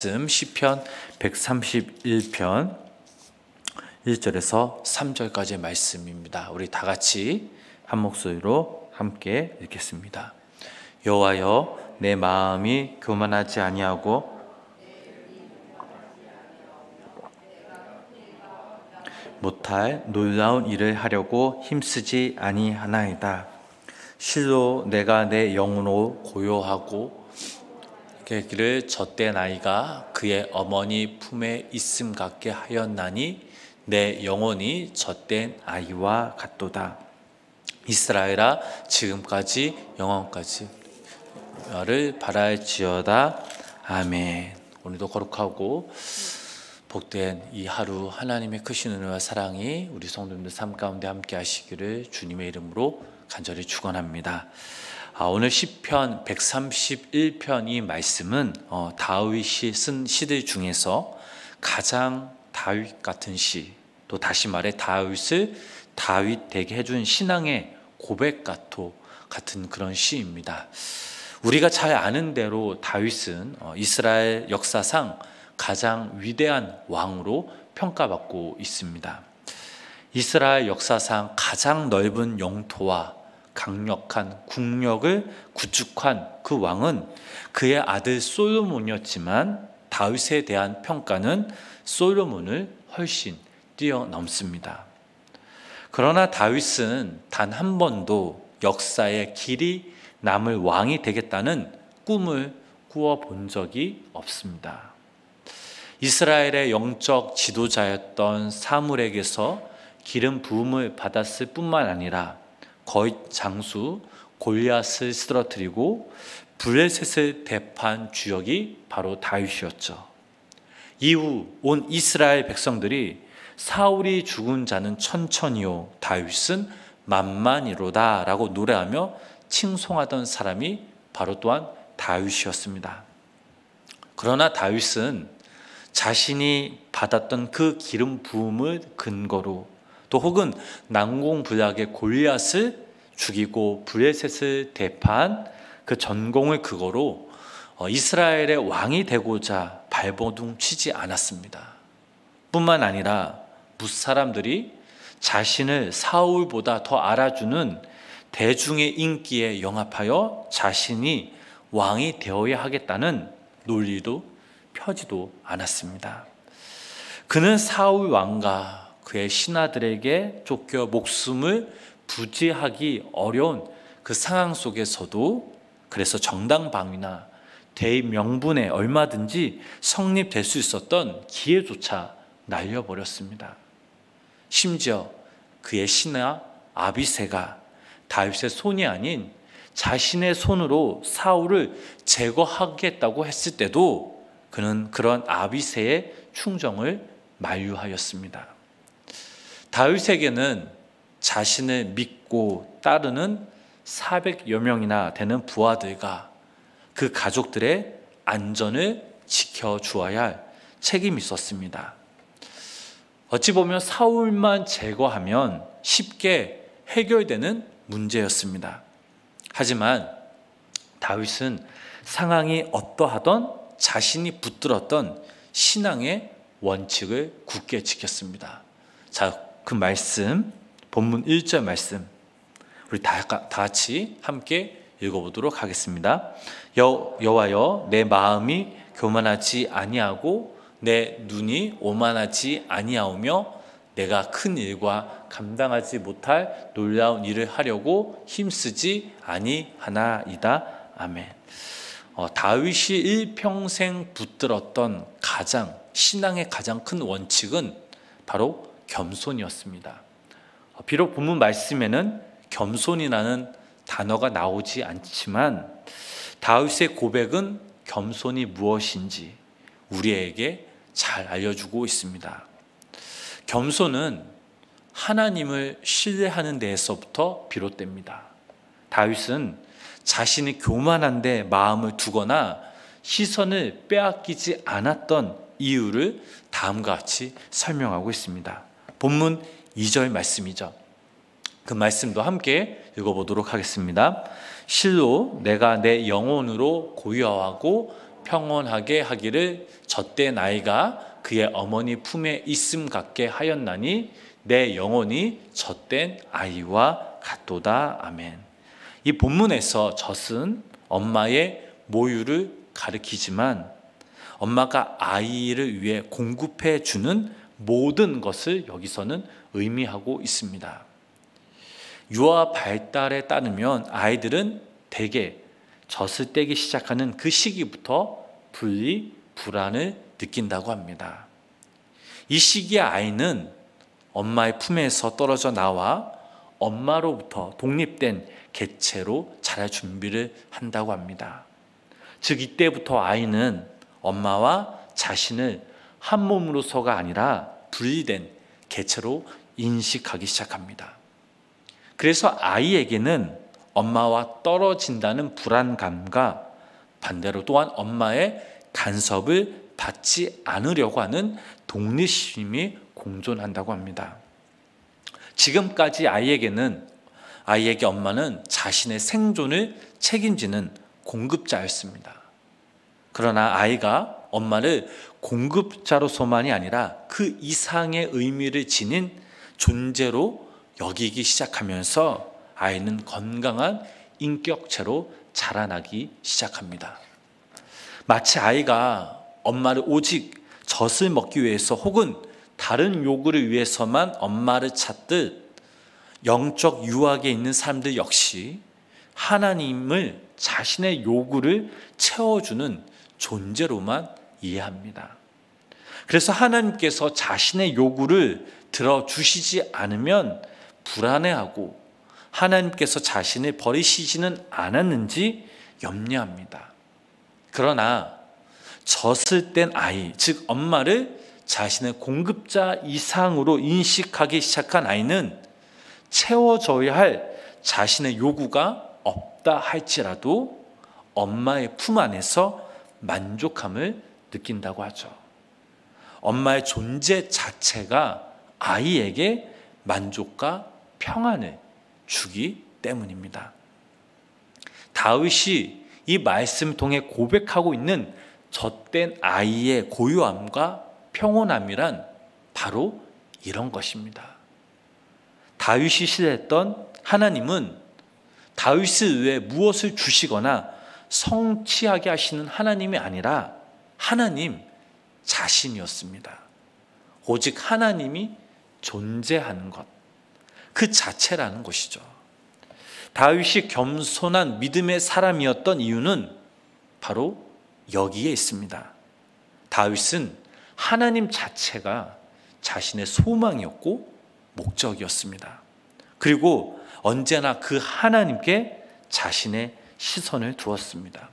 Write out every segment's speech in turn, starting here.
시편 131편 1절에서 3절까지의 말씀입니다. 우리 다 같이 한 목소리로 함께 읽겠습니다. 여호와여, 내 마음이 교만하지 아니하고 못할 놀라운 일을 하려고 힘쓰지 아니하나이다. 실로 내가 내 영으로 고요하고 그를 젖된 아이가 그의 어머니 품에 있음 같게 하였나니 내 영혼이 젖된 아이와 같도다. 이스라엘아, 지금까지 영원까지 를 바랄지어다. 아멘. 오늘도 거룩하고 복된 이 하루 하나님의 크신 은혜와 사랑이 우리 성도님들 삶 가운데 함께 하시기를 주님의 이름으로 간절히 축원합니다. 오늘 시편 131편 이 말씀은 다윗이 쓴 시들 중에서 가장 다윗 같은 시, 또 다시 말해 다윗을 다윗 되게 해준 신앙의 고백 같은 그런 시입니다. 우리가 잘 아는 대로 다윗은 이스라엘 역사상 가장 위대한 왕으로 평가받고 있습니다. 이스라엘 역사상 가장 넓은 영토와 강력한 국력을 구축한 그 왕은 그의 아들 솔로몬이었지만 다윗에 대한 평가는 솔로몬을 훨씬 뛰어넘습니다. 그러나 다윗은 단 한 번도 역사의 길이 남을 왕이 되겠다는 꿈을 꾸어본 적이 없습니다. 이스라엘의 영적 지도자였던 사물에게서 기름 부음을 받았을 뿐만 아니라 거짓 장수 골리앗을 쓰러뜨리고 블레셋을 대파한 주역이 바로 다윗이었죠. 이후 온 이스라엘 백성들이 사울이 죽은 자는 천천히요 다윗은 만만이로다 라고 노래하며 칭송하던 사람이 바로 또한 다윗이었습니다. 그러나 다윗은 자신이 받았던 그 기름 부음을 근거로 또 혹은 난공불락의 골리앗을 죽이고 블레셋을 대파한 그 전공을 그거로 이스라엘의 왕이 되고자 발버둥 치지 않았습니다. 뿐만 아니라 뭇사람들이 자신을 사울보다 더 알아주는 대중의 인기에 영합하여 자신이 왕이 되어야 하겠다는 논리도 펴지도 않았습니다. 그는 사울 왕과 그의 신하들에게 쫓겨 목숨을 부지하기 어려운 그 상황 속에서도 그래서 정당방위나 대의 명분에 얼마든지 성립될 수 있었던 기회조차 날려버렸습니다. 심지어 그의 신하 아비새가 다윗의 손이 아닌 자신의 손으로 사울을 제거하겠다고 했을 때도 그는 그런 아비새의 충정을 만류하였습니다. 다윗에게는 자신을 믿고 따르는 400여 명이나 되는 부하들과 그 가족들의 안전을 지켜주어야 할 책임이 있었습니다. 어찌 보면 사울만 제거하면 쉽게 해결되는 문제였습니다. 하지만 다윗은 상황이 어떠하던 자신이 붙들었던 신앙의 원칙을 굳게 지켰습니다. 자, 그 말씀, 본문 1절 말씀 우리 다 같이 함께 읽어보도록 하겠습니다. 여호와여, 내 마음이 교만하지 아니하고 내 눈이 오만하지 아니하오며 내가 큰 일과 감당하지 못할 놀라운 일을 하려고 힘쓰지 아니하나이다. 아멘. 다윗이 일평생 붙들었던 신앙의 가장 큰 원칙은 바로 겸손이었습니다. 비록 본문 말씀에는 겸손이라는 단어가 나오지 않지만 다윗의 고백은 겸손이 무엇인지 우리에게 잘 알려주고 있습니다. 겸손은 하나님을 신뢰하는 데에서부터 비롯됩니다. 다윗은 자신이 교만한데 마음을 두거나 시선을 빼앗기지 않았던 이유를 다음과 같이 설명하고 있습니다. 본문 2절 말씀이죠. 그 말씀도 함께 읽어보도록 하겠습니다. 실로 내가 내 영혼으로 고요하고 평온하게 하기를 젖된 아이가 그의 어머니 품에 있음 같게 하였나니 내 영혼이 젖된 아이와 같도다. 아멘. 이 본문에서 젖은 엄마의 모유를 가리키지만 엄마가 아이를 위해 공급해 주는 모든 것을 여기서는 의미하고 있습니다. 유아 발달에 따르면 아이들은 대개 젖을 떼기 시작하는 그 시기부터 분리, 불안을 느낀다고 합니다. 이 시기에 아이는 엄마의 품에서 떨어져 나와 엄마로부터 독립된 개체로 자랄 준비를 한다고 합니다. 즉 이때부터 아이는 엄마와 자신을 한 몸으로서가 아니라 분리된 개체로 인식하기 시작합니다. 그래서 아이에게는 엄마와 떨어진다는 불안감과 반대로 또한 엄마의 간섭을 받지 않으려고 하는 독립심이 공존한다고 합니다. 지금까지 아이에게 엄마는 자신의 생존을 책임지는 공급자였습니다. 그러나 아이가 엄마를 공급자로서만이 아니라 그 이상의 의미를 지닌 존재로 여기기 시작하면서 아이는 건강한 인격체로 자라나기 시작합니다. 마치 아이가 엄마를 오직 젖을 먹기 위해서 혹은 다른 요구를 위해서만 엄마를 찾듯 영적 유학에 있는 사람들 역시 하나님을 자신의 요구를 채워주는 존재로만 이해합니다. 그래서 하나님께서 자신의 요구를 들어주시지 않으면 불안해하고 하나님께서 자신을 버리시지는 않았는지 염려합니다. 그러나 젖을 뗀 아이, 즉 엄마를 자신의 공급자 이상으로 인식하기 시작한 아이는 채워줘야 할 자신의 요구가 없다 할지라도 엄마의 품 안에서 만족함을 느낀다고 하죠. 엄마의 존재 자체가 아이에게 만족과 평안을 주기 때문입니다. 다윗이 이 말씀 통해 고백하고 있는 젖된 아이의 고요함과 평온함이란 바로 이런 것입니다. 다윗이 신뢰했던 하나님은 다윗을 위해 무엇을 주시거나 성취하게 하시는 하나님이 아니라 하나님 자신이었습니다. 오직 하나님이 존재하는 것, 그 자체라는 것이죠. 다윗이 겸손한 믿음의 사람이었던 이유는 바로 여기에 있습니다. 다윗은 하나님 자체가 자신의 소망이었고 목적이었습니다. 그리고 언제나 그 하나님께 자신의 시선을 두었습니다.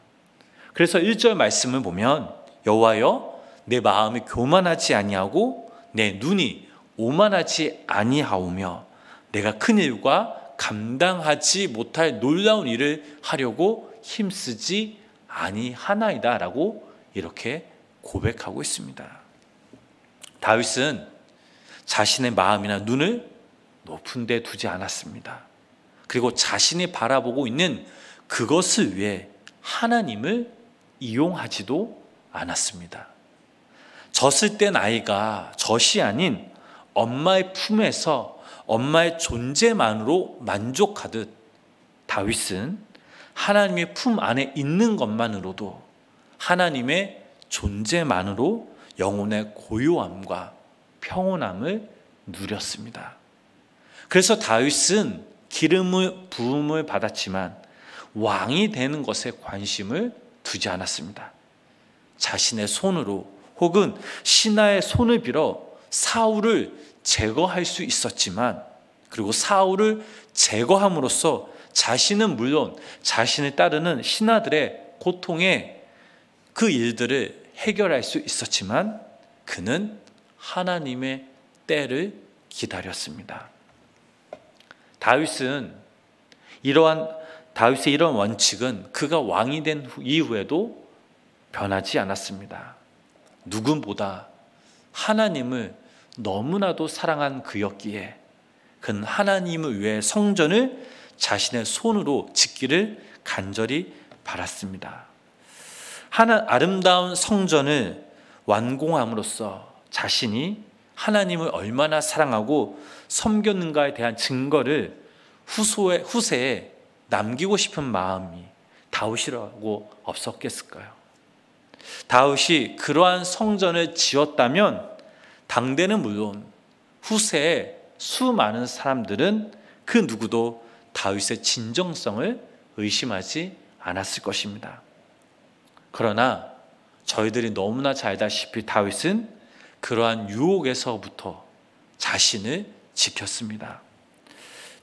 그래서 1절 말씀을 보면 여호와여 내 마음이 교만하지 아니하고 내 눈이 오만하지 아니하오며 내가 큰 일과 감당하지 못할 놀라운 일을 하려고 힘쓰지 아니하나이다 라고 이렇게 고백하고 있습니다. 다윗은 자신의 마음이나 눈을 높은 데 두지 않았습니다. 그리고 자신이 바라보고 있는 그것을 위해 하나님을 이용하지도 않았습니다. 젖을 뗀 아이가 젖이 아닌 엄마의 품에서 엄마의 존재만으로 만족하듯 다윗은 하나님의 품 안에 있는 것만으로도 하나님의 존재만으로 영혼의 고요함과 평온함을 누렸습니다. 그래서 다윗은 기름을 부음을 받았지만 왕이 되는 것에 관심을 두지 않았습니다. 자신의 손으로 혹은 신하의 손을 빌어 사울을 제거할 수 있었지만 그리고 사울을 제거함으로써 자신은 물론 자신을 따르는 신하들의 고통의 그 일들을 해결할 수 있었지만 그는 하나님의 때를 기다렸습니다. 다윗의 이런 원칙은 그가 왕이 된 이후에도 변하지 않았습니다. 누구보다 하나님을 너무나도 사랑한 그였기에 그는 하나님을 위해 성전을 자신의 손으로 짓기를 간절히 바랐습니다. 아름다운 성전을 완공함으로써 자신이 하나님을 얼마나 사랑하고 섬겼는가에 대한 증거를 후세에 남기고 싶은 마음이 다윗이라고 없었겠을까요? 다윗이 그러한 성전을 지었다면 당대는 물론 후세에 수많은 사람들은 그 누구도 다윗의 진정성을 의심하지 않았을 것입니다. 그러나 저희들이 너무나 잘 알다시피 다윗은 그러한 유혹에서부터 자신을 지켰습니다.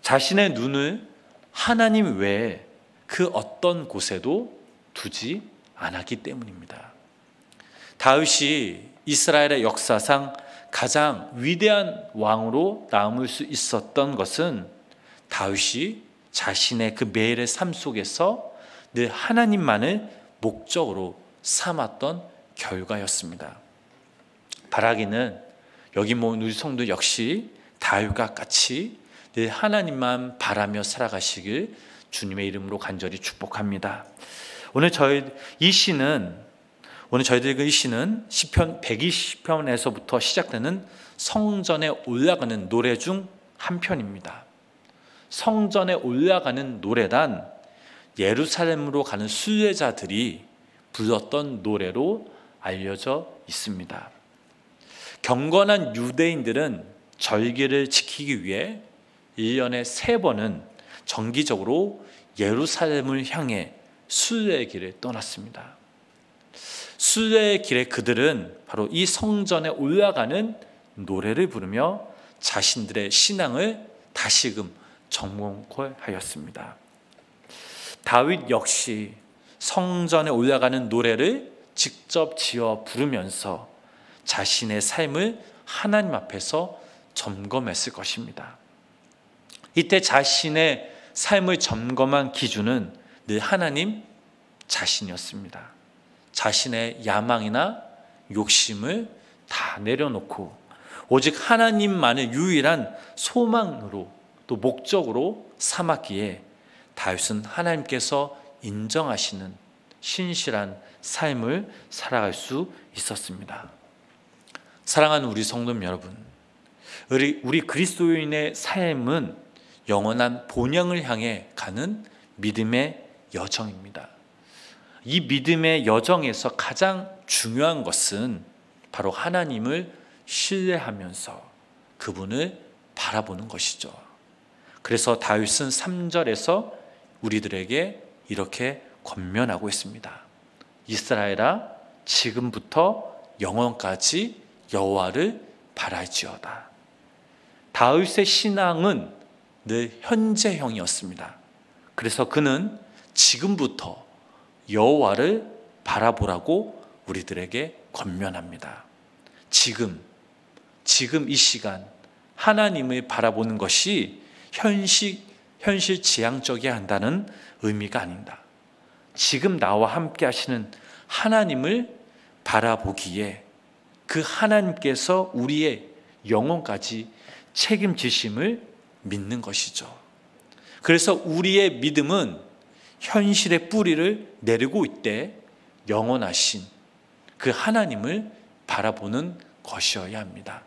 자신의 눈을 하나님 외에 그 어떤 곳에도 두지 않았기 때문입니다. 다윗이 이스라엘의 역사상 가장 위대한 왕으로 남을 수 있었던 것은 다윗이 자신의 그 매일의 삶 속에서 늘 하나님만을 목적으로 삼았던 결과였습니다. 바라기는 여기 모인 우리 성도 역시 다윗과 같이 늘 하나님만 바라며 살아가시길 주님의 이름으로 간절히 축복합니다. 오늘 저희들 이 시는 시편 120편에서부터 시작되는 성전에 올라가는 노래 중 한 편입니다. 성전에 올라가는 노래란 예루살렘으로 가는 순례자들이 불렀던 노래로 알려져 있습니다. 경건한 유대인들은 절기를 지키기 위해 1년에 3번은 정기적으로 예루살렘을 향해 순례의 길을 떠났습니다. 순례의 길에 그들은 바로 이 성전에 올라가는 노래를 부르며 자신들의 신앙을 다시금 정복하였습니다. 다윗 역시 성전에 올라가는 노래를 직접 지어 부르면서 자신의 삶을 하나님 앞에서 점검했을 것입니다. 이때 자신의 삶을 점검한 기준은 늘 하나님 자신이었습니다. 자신의 야망이나 욕심을 다 내려놓고 오직 하나님만을 유일한 소망으로 또 목적으로 삼았기에 다윗은 하나님께서 인정하시는 신실한 삶을 살아갈 수 있었습니다. 사랑하는 우리 성도 여러분, 우리 그리스도인의 삶은 영원한 본향을 향해 가는 믿음의 여정입니다. 이 믿음의 여정에서 가장 중요한 것은 바로 하나님을 신뢰하면서 그분을 바라보는 것이죠. 그래서 다윗은 3절에서 우리들에게 이렇게 권면하고 있습니다. 이스라엘아, 지금부터 영원까지 여호와를 바랄지어다. 다윗의 신앙은 늘 현재형이었습니다. 그래서 그는 지금부터 여호와를 바라보라고 우리들에게 권면합니다. 지금 이 시간 하나님을 바라보는 것이 현실지향적이어야 한다는 의미가 아닙니다. 지금 나와 함께 하시는 하나님을 바라보기에 그 하나님께서 우리의 영혼까지 책임지심을 믿는 것이죠. 그래서 우리의 믿음은 현실의 뿌리를 내리고 있되 영원하신 그 하나님을 바라보는 것이어야 합니다.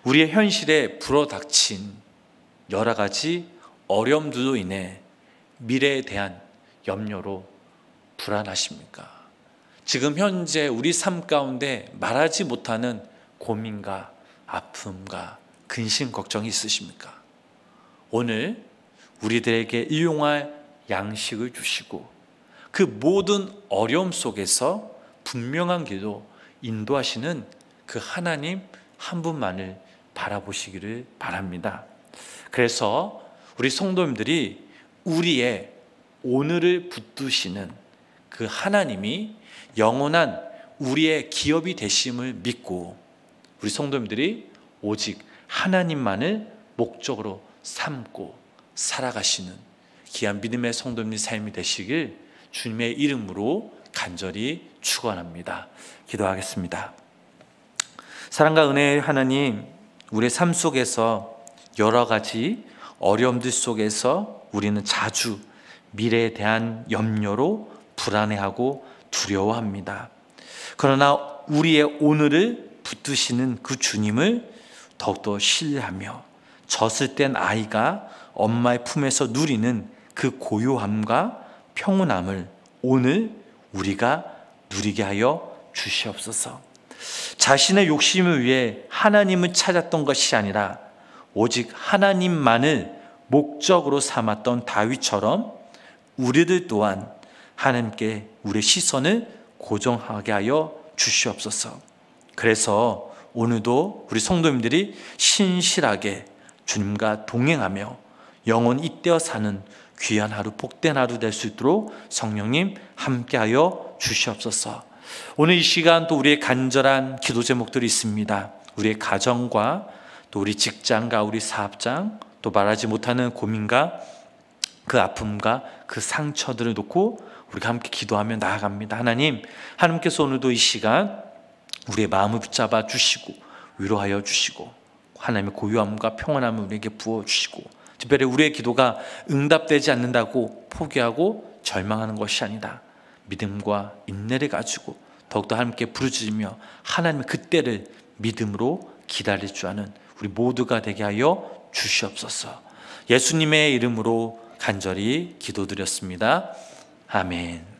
우리의 현실에 불어닥친 여러 가지 어려움들로 인해 미래에 대한 염려로 불안하십니까? 지금 현재 우리 삶 가운데 말하지 못하는 고민과 아픔과 근심 걱정이 있으십니까? 오늘 우리들에게 일용할 양식을 주시고 그 모든 어려움 속에서 분명한 길로 인도하시는 그 하나님 한 분만을 바라보시기를 바랍니다. 그래서 우리 성도님들이 우리의 오늘을 붙드시는 그 하나님이 영원한 우리의 기업이 되심을 믿고 우리 성도님들이 오직 하나님만을 목적으로 삼고 살아가시는 귀한 믿음의 성도님 삶이 되시길 주님의 이름으로 간절히 축원합니다. 기도하겠습니다. 사랑과 은혜의 하나님, 우리의 삶 속에서 여러 가지 어려움들 속에서 우리는 자주 미래에 대한 염려로 불안해하고 두려워합니다. 그러나 우리의 오늘을 붙드시는 그 주님을 더욱더 신뢰하며 젖을 땐 아이가 엄마의 품에서 누리는 그 고요함과 평온함을 오늘 우리가 누리게 하여 주시옵소서. 자신의 욕심을 위해 하나님을 찾았던 것이 아니라 오직 하나님만을 목적으로 삼았던 다윗처럼 우리들 또한 하나님께 우리의 시선을 고정하게 하여 주시옵소서. 그래서 오늘도 우리 성도님들이 신실하게 주님과 동행하며 영원 잇대어 사는 귀한 하루, 복된 하루 될 수 있도록 성령님 함께하여 주시옵소서. 오늘 이 시간 또 우리의 간절한 기도 제목들이 있습니다. 우리의 가정과 또 우리 직장과 우리 사업장, 또 말하지 못하는 고민과 그 아픔과 그 상처들을 놓고 우리가 함께 기도하며 나아갑니다. 하나님께서 오늘도 이 시간 우리의 마음을 붙잡아 주시고 위로하여 주시고 하나님의 고요함과 평온함을 우리에게 부어주시고, 특별히 우리의 기도가 응답되지 않는다고 포기하고 절망하는 것이 아니라 믿음과 인내를 가지고 더욱더 하나님께 부르짖으며 하나님의 그때를 믿음으로 기다릴 줄 아는 우리 모두가 되게 하여 주시옵소서. 예수님의 이름으로 간절히 기도드렸습니다. 아멘.